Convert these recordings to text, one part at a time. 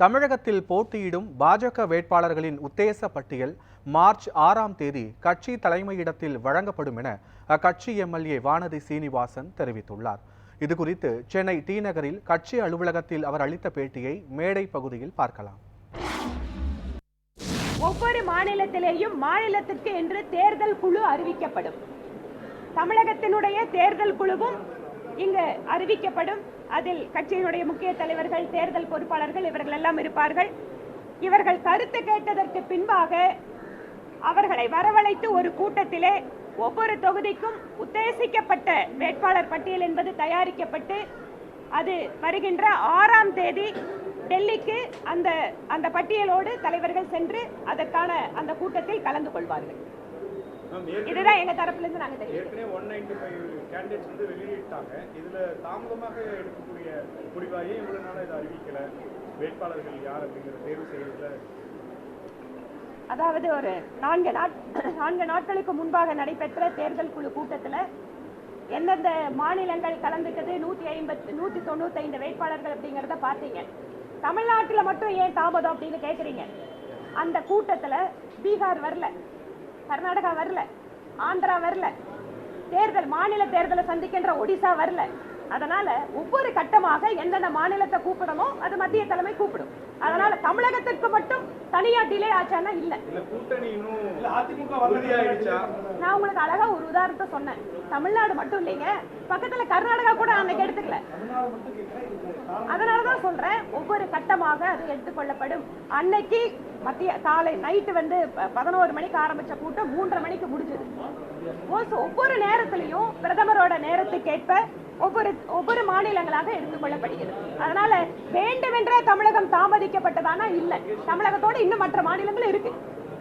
தமிழகத்தில் போட்டியிடும் பாஜக வேட்பாளர்களின் உத்தேச பட்டியல் மார்ச் 6ஆம் தேதி கட்சி தலைமையிடத்தில் வழங்கப்படும் என அக்கட்சி எம்எல்ஏ வானதி சீனிவாசன் தெரிவித்துள்ளார். இதுகுறித்து சென்னை டி நகரில் கட்சி அலுவலகத்தில் அவர் அளித்த பேட்டியை மேடை பகுதியில் பார்க்கலாம். ஒவ்வொரு மாநிலத்திலேயும் மாநிலத்திற்கு என்று தேர்தல் குழு அறிவிக்கப்படும். தமிழகத்தினுடைய தேர்தல் குழுவும் இங்கு அறிவிக்கப்படும். அதில் கட்சியினுடைய முக்கிய தலைவர்கள், தேர்தல் பொறுப்பாளர்கள் இவர்கள் எல்லாம் இருப்பார்கள். இவர்கள் கருத்து கேட்டதற்கு பின்பாக அவர்களை வரவழைத்து ஒரு கூட்டத்திலே ஒவ்வொரு தொகுதிக்கும் உத்தேசிக்கப்பட்ட வேட்பாளர் பட்டியல் என்பது தயாரிக்கப்பட்டு அது வருகின்ற 6ஆம் தேதி டெல்லிக்கு அந்த பட்டியலோடு தலைவர்கள் சென்று அதற்கான அந்த கூட்டத்தில் கலந்து கொள்வார்கள். இதுதான் எங்க தரப்புல இருந்து நாங்க ஏற்கனவே 195 கேண்டிடேட்ஸ் வந்து வெளியிட்டாங்க. இதுல தாமதமாக எடுக்கக்கூடிய முடிவாயே இவ்வளவு நாளா இதை அறிவிக்கல, வேட்பாளர்கள் யார் அப்படிங்கிற தேர்வு செய்யறதுல. அதாவது ஒரு 4 நாட்களுக்கு முன்பாக நடைபெற்ற தேர்தல் குழு கூட்டத்தில் எந்தெந்த மாநிலங்கள் கலந்துக்கிறது, 195 வேட்பாளர்கள் அப்படிங்கிறத பார்த்தீங்க. தமிழ்நாட்டில் மட்டும் ஏன் தாமதம் அப்படின்னு கேட்குறீங்க. அந்த கூட்டத்தில் பீகார் வரல, கர்நாடகா வரல, ஆந்திரா வரல, மாநில தேர்தலை சந்திக்கின்ற ஒடிசா வரல. அதனால ஒவ்வொரு கட்டமாக எந்தெந்த மாநிலத்தை கூப்பிடணும் அது மத்திய தலைமை கூப்பிடும். அதனால தமிழகத்திற்கு மட்டும் தனியா டிலே ஆச்சானா இல்ல. நான் உங்களுக்கு அழகா ஒரு உதாரணத்தை சொன்னேன். தமிழ்நாடு மட்டும் இல்லைங்க, பக்கத்துல கர்நாடகா கூட அன்னைக்கு எடுத்துக்கல. அதனாலதான் சொல்றேன், ஒவ்வொரு கட்டமாக அது எடுத்துக்கொள்ளப்படும். அன்னைக்கு மத்திய காலை நைட்டு 11 மணிக்கு ஆரம்பிச்ச கூட்டம் 3:30 மணிக்கு முடிஞ்சது. ஒவ்வொரு நேரத்திலையும் பிரதமரோட நேரத்துக்கேற்ப ஒவ்வொரு மாநிலங்களாக எடுத்துக்கொள்ளப்படுகிறது. அதனால வேண்டுமென்றே தமிழகம் தாமதிக்கப்பட்டதானா இல்ல, தமிழகத்தோடு இன்னும் மற்ற மாநிலங்கள் இருக்கு.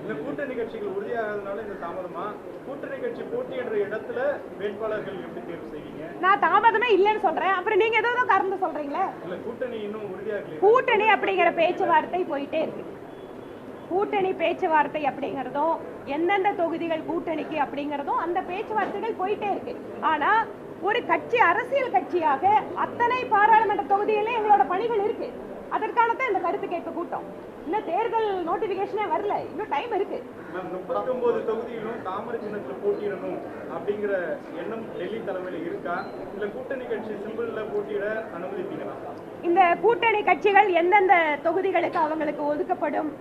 இந்த கூட்டணி கட்சிகள் உறுதியாகிறதுனால இந்த தாமதமா? கூட்டணி கட்சி போட்டி என்ற இடத்துல வேட்பாளர்கள் எப்படி தேர்வு செய்வீங்க? நான் தாமதமே இல்லைன்னு சொல்றேன், அப்புறம் நீங்க ஏதோ கறந்து சொல்றீங்களே. இல்ல, கூட்டணி இன்னும் உறுதியாகல. கூட்டணி அப்படிங்கிற பேச்சுவார்த்தை போயிட்டே இருக்கு. கூட்டணி பேச்சுவார்த்தை அப்படிங்கறதும் எந்தெந்த தொகுதிகள் கூட்டணிக்கு அப்படிங்கறதும் அந்த பேச்சுவார்த்தைகள் போயிட்டே இருக்கு. ஆனா ஒரு கட்சி அரசியல் கட்சியாக அத்தனை பாராளுமன்ற தொகுதியிலே எங்களோட பணிகள் இருக்கு. அதற்கானதான் இந்த கருத்து கேட்பு கூட்டம். இன்னும் தேர்தல் நோட்டிபிகேஷனே வரல, இன்னும் டைம் இருக்கு. 39 தொகுதியிலும் தாமரை சின்னத்துல போட்டியிடணும் அப்படிங்கிற எண்ணம் டெல்லி தலைமையில இருக்கா? இல்ல கூட்டணி கட்சி சிம்பிள்ல போட்டியிட அனுமதிப்பீங்களா? இந்த கூட்டணி கட்சிகள் எந்தெந்த தொகுதிகளுக்கு அவங்களுக்கு ஒதுக்கப்படும்,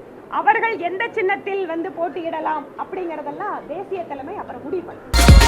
அவர்கள் எந்த சின்னத்தில் போட்டியிடலாம் அப்படிங்கறதெல்லாம் தேசிய தலைமை அப்புறம் முடிவு பண்ணும்.